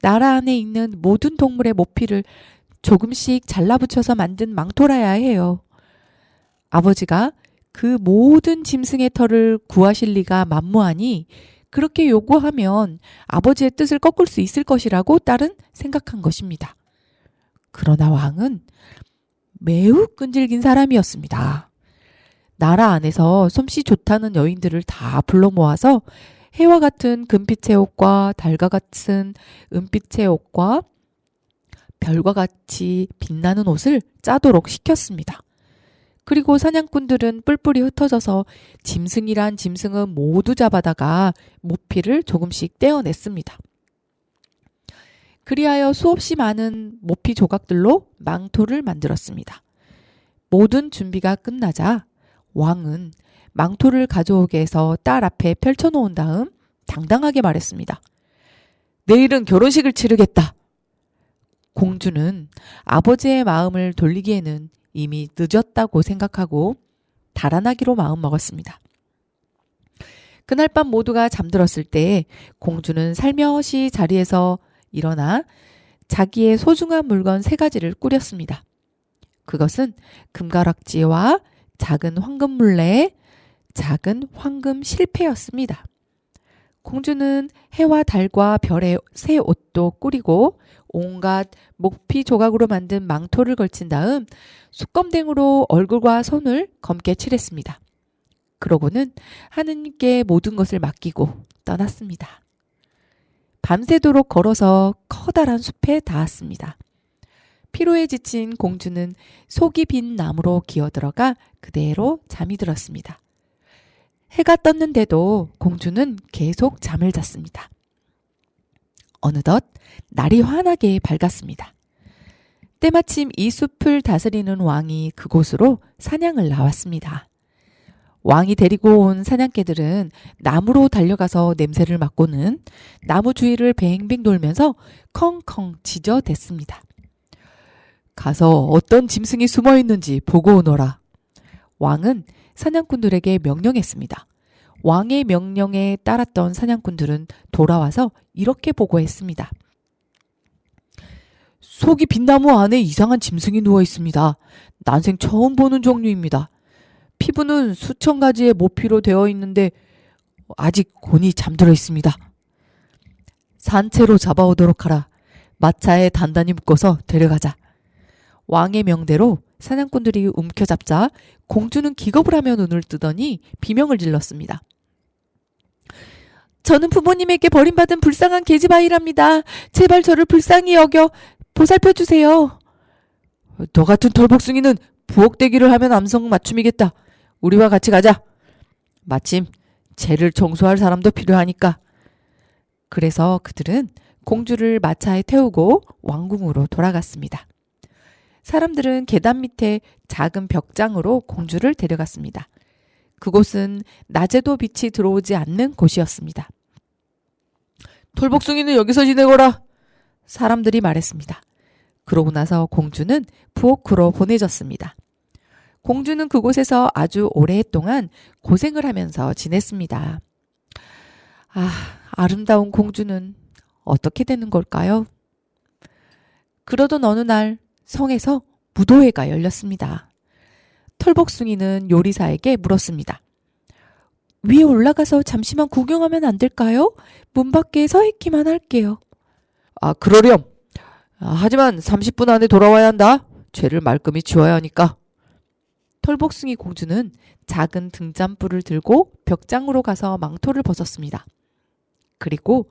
나라 안에 있는 모든 동물의 모피를 조금씩 잘라붙여서 만든 망토라야 해요. 아버지가 그 모든 짐승의 털을 구하실 리가 만무하니 그렇게 요구하면 아버지의 뜻을 꺾을 수 있을 것이라고 딸은 생각한 것입니다. 그러나 왕은 매우 끈질긴 사람이었습니다. 나라 안에서 솜씨 좋다는 여인들을 다 불러 모아서 해와 같은 금빛의 옷과 달과 같은 은빛의 옷과 별과 같이 빛나는 옷을 짜도록 시켰습니다. 그리고 사냥꾼들은 뿔뿔이 흩어져서 짐승이란 짐승은 모두 잡아다가 모피를 조금씩 떼어냈습니다. 그리하여 수없이 많은 모피 조각들로 망토를 만들었습니다. 모든 준비가 끝나자 왕은 망토를 가져오게 해서 딸 앞에 펼쳐놓은 다음 당당하게 말했습니다. 내일은 결혼식을 치르겠다. 공주는 아버지의 마음을 돌리기에는 이미 늦었다고 생각하고 달아나기로 마음먹었습니다. 그날 밤 모두가 잠들었을 때 공주는 살며시 자리에서 일어나 자기의 소중한 물건 3가지를 꾸렸습니다. 그것은 금가락지와 작은 황금물레, 작은 황금 실패였습니다. 공주는 해와 달과 별의 새 옷도 꾸리고 온갖 목피 조각으로 만든 망토를 걸친 다음 숯검댕으로 얼굴과 손을 검게 칠했습니다. 그러고는 하느님께 모든 것을 맡기고 떠났습니다. 밤새도록 걸어서 커다란 숲에 닿았습니다. 피로에 지친 공주는 속이 빈 나무로 기어들어가 그대로 잠이 들었습니다. 해가 떴는데도 공주는 계속 잠을 잤습니다. 어느덧 날이 환하게 밝았습니다. 때마침 이 숲을 다스리는 왕이 그곳으로 사냥을 나왔습니다. 왕이 데리고 온 사냥개들은 나무로 달려가서 냄새를 맡고는 나무 주위를 뱅뱅 돌면서 컹컹 짖어댔습니다. 가서 어떤 짐승이 숨어 있는지 보고 오너라. 왕은 사냥꾼들에게 명령했습니다. 왕의 명령에 따랐던 사냥꾼들은 돌아와서 이렇게 보고했습니다. 속이 빈 나무 안에 이상한 짐승이 누워 있습니다. 난생 처음 보는 종류입니다. 피부는 수천 가지의 모피로 되어 있는데 아직 곤히 잠들어 있습니다. 산채로 잡아오도록 하라. 마차에 단단히 묶어서 데려가자. 왕의 명대로 사냥꾼들이 움켜잡자 공주는 기겁을 하며 눈을 뜨더니 비명을 질렀습니다. 저는 부모님에게 버림받은 불쌍한 계집아이랍니다. 제발 저를 불쌍히 여겨 보살펴 주세요. 너 같은 털복숭이는 부엌대기를 하면 암성 맞춤이겠다. 우리와 같이 가자. 마침 죄를 청소할 사람도 필요하니까. 그래서 그들은 공주를 마차에 태우고 왕궁으로 돌아갔습니다. 사람들은 계단 밑에 작은 벽장으로 공주를 데려갔습니다. 그곳은 낮에도 빛이 들어오지 않는 곳이었습니다. 털복숭이는 여기서 지내거라. 사람들이 말했습니다. 그러고 나서 공주는 부엌으로 보내졌습니다. 공주는 그곳에서 아주 오랫동안 고생을 하면서 지냈습니다. 아름다운 공주는 어떻게 되는 걸까요? 그러던 어느 날 성에서 무도회가 열렸습니다. 털복숭이는 요리사에게 물었습니다. 위에 올라가서 잠시만 구경하면 안 될까요? 문 밖에 서 있기만 할게요. 그러렴. 하지만 30분 안에 돌아와야 한다. 죄를 말끔히 지워야 하니까. 털복숭이 공주는 작은 등잔불을 들고 벽장으로 가서 망토를 벗었습니다. 그리고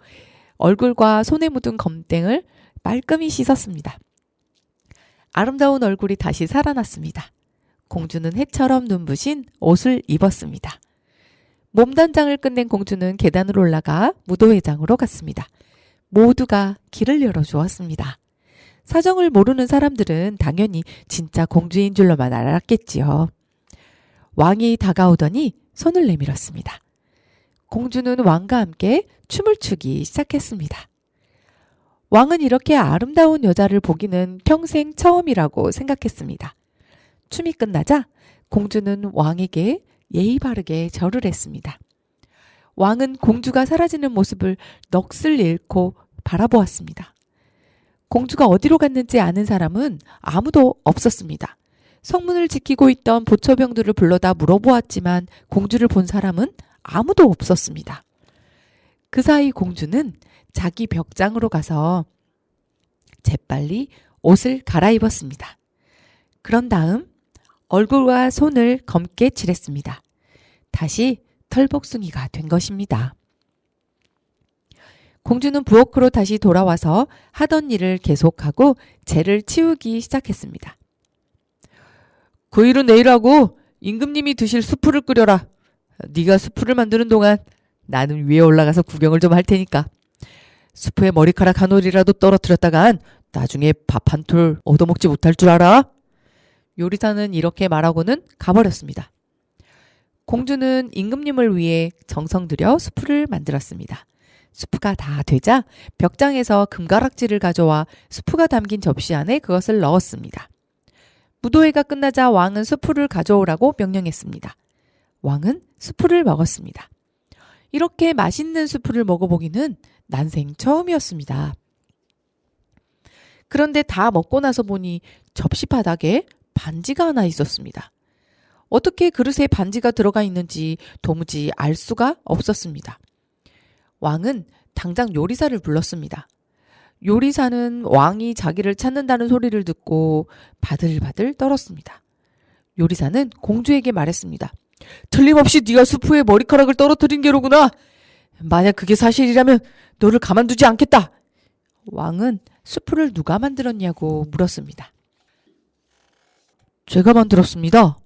얼굴과 손에 묻은 검땡을 말끔히 씻었습니다. 아름다운 얼굴이 다시 살아났습니다. 공주는 해처럼 눈부신 옷을 입었습니다. 몸단장을 끝낸 공주는 계단으로 올라가 무도회장으로 갔습니다. 모두가 길을 열어주었습니다. 사정을 모르는 사람들은 당연히 진짜 공주인 줄로만 알았겠지요. 왕이 다가오더니 손을 내밀었습니다. 공주는 왕과 함께 춤을 추기 시작했습니다. 왕은 이렇게 아름다운 여자를 보기는 평생 처음이라고 생각했습니다. 춤이 끝나자 공주는 왕에게 예의 바르게 절을 했습니다. 왕은 공주가 사라지는 모습을 넋을 잃고 바라보았습니다. 공주가 어디로 갔는지 아는 사람은 아무도 없었습니다. 성문을 지키고 있던 보초병들을 불러다 물어보았지만 공주를 본 사람은 아무도 없었습니다. 그 사이 공주는 자기 벽장으로 가서 재빨리 옷을 갈아입었습니다. 그런 다음 얼굴과 손을 검게 칠했습니다. 다시 털복숭이가 된 것입니다. 공주는 부엌으로 다시 돌아와서 하던 일을 계속하고 죄를 치우기 시작했습니다. 그 일은 내일 하고 임금님이 드실 수프를 끓여라. 네가 수프를 만드는 동안 나는 위에 올라가서 구경을 좀 할 테니까. 수프에 머리카락 한 올이라도 떨어뜨렸다간 나중에 밥 한 톨 얻어먹지 못할 줄 알아? 요리사는 이렇게 말하고는 가버렸습니다. 공주는 임금님을 위해 정성 들여 수프를 만들었습니다. 수프가 다 되자 벽장에서 금가락지를 가져와 수프가 담긴 접시 안에 그것을 넣었습니다. 무도회가 끝나자 왕은 수프를 가져오라고 명령했습니다. 왕은 수프를 먹었습니다. 이렇게 맛있는 수프를 먹어보기는 난생 처음이었습니다. 그런데 다 먹고 나서 보니 접시 바닥에 반지가 하나 있었습니다. 어떻게 그릇에 반지가 들어가 있는지 도무지 알 수가 없었습니다. 왕은 당장 요리사를 불렀습니다. 요리사는 왕이 자기를 찾는다는 소리를 듣고 바들바들 떨었습니다. 요리사는 공주에게 말했습니다. 틀림없이 네가 수프에 머리카락을 떨어뜨린 게로구나. 만약 그게 사실이라면 너를 가만두지 않겠다. 왕은 수프를 누가 만들었냐고 물었습니다. 제가 만들었습니다.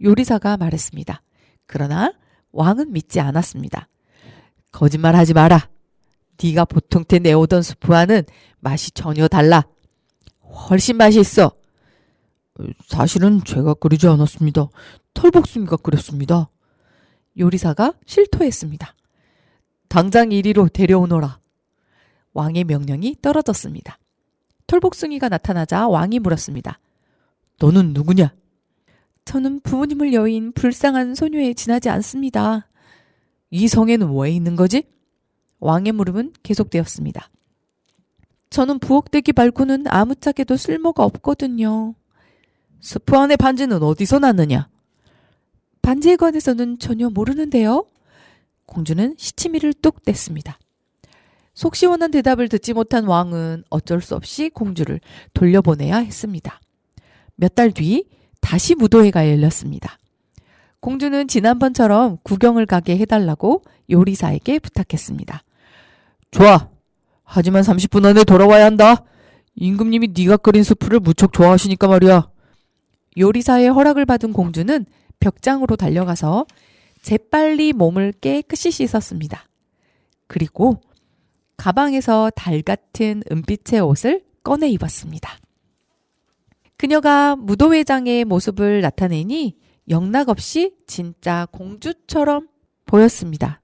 요리사가 말했습니다. 그러나 왕은 믿지 않았습니다. 거짓말하지 마라. 네가 보통 때 내오던 수프와는 맛이 전혀 달라. 훨씬 맛이 있어. 사실은 제가 끓이지 않았습니다. 털복숭이가 끓였습니다. 요리사가 실토했습니다. 당장 이리로 데려오너라. 왕의 명령이 떨어졌습니다. 털복숭이가 나타나자 왕이 물었습니다. 너는 누구냐? 저는 부모님을 여인 불쌍한 소녀에 지나지 않습니다. 이 성에는 왜 있는 거지? 왕의 물음은 계속되었습니다. 저는 부엌대기 말고는 아무짝에도 쓸모가 없거든요. 수프 안의 반지는 어디서 났느냐? 반지에 관해서는 전혀 모르는데요. 공주는 시치미를 뚝 뗐습니다. 속 시원한 대답을 듣지 못한 왕은 어쩔 수 없이 공주를 돌려보내야 했습니다. 몇 달 뒤 다시 무도회가 열렸습니다. 공주는 지난번처럼 구경을 가게 해달라고 요리사에게 부탁했습니다. 좋아. 하지만 30분 안에 돌아와야 한다. 임금님이 네가 끓인 수프를 무척 좋아하시니까 말이야. 요리사의 허락을 받은 공주는 벽장으로 달려가서 재빨리 몸을 깨끗이 씻었습니다. 그리고 가방에서 달 같은 은빛의 옷을 꺼내 입었습니다. 그녀가 무도회장의 모습을 나타내니 영락없이 진짜 공주처럼 보였습니다.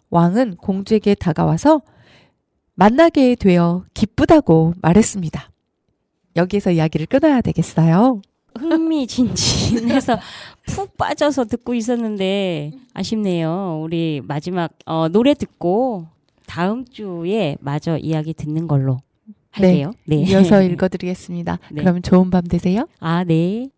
왕은 공주에게 다가와서 만나게 되어 기쁘다고 말했습니다. 여기에서 이야기를 끊어야 되겠어요. 흥미진진해서 푹 빠져서 듣고 있었는데 아쉽네요. 우리 마지막 노래 듣고 다음 주에 마저 이야기 듣는 걸로 할게요. 네. 이어서 읽어드리겠습니다. 네. 그럼 좋은 밤 되세요. 아, 네.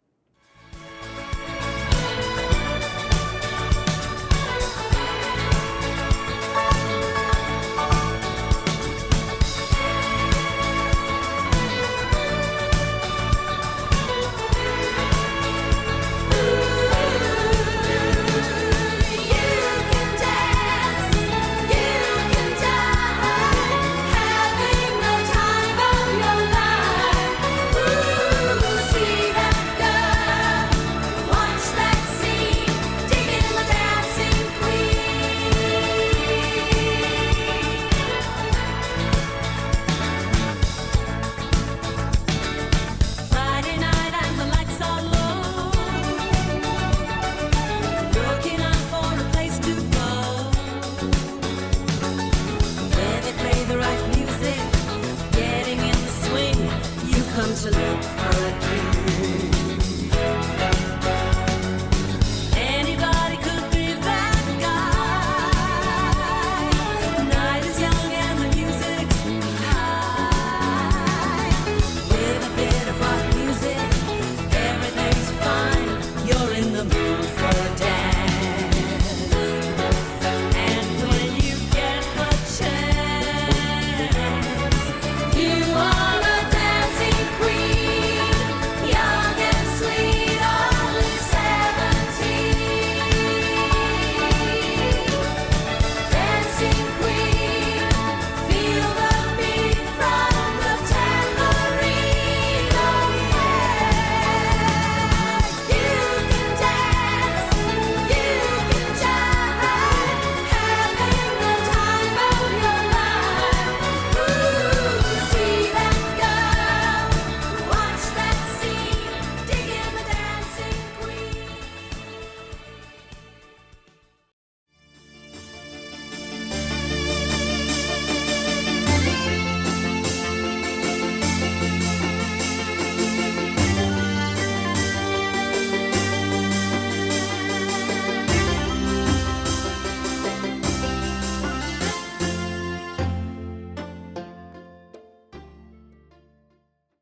come to look for a dream.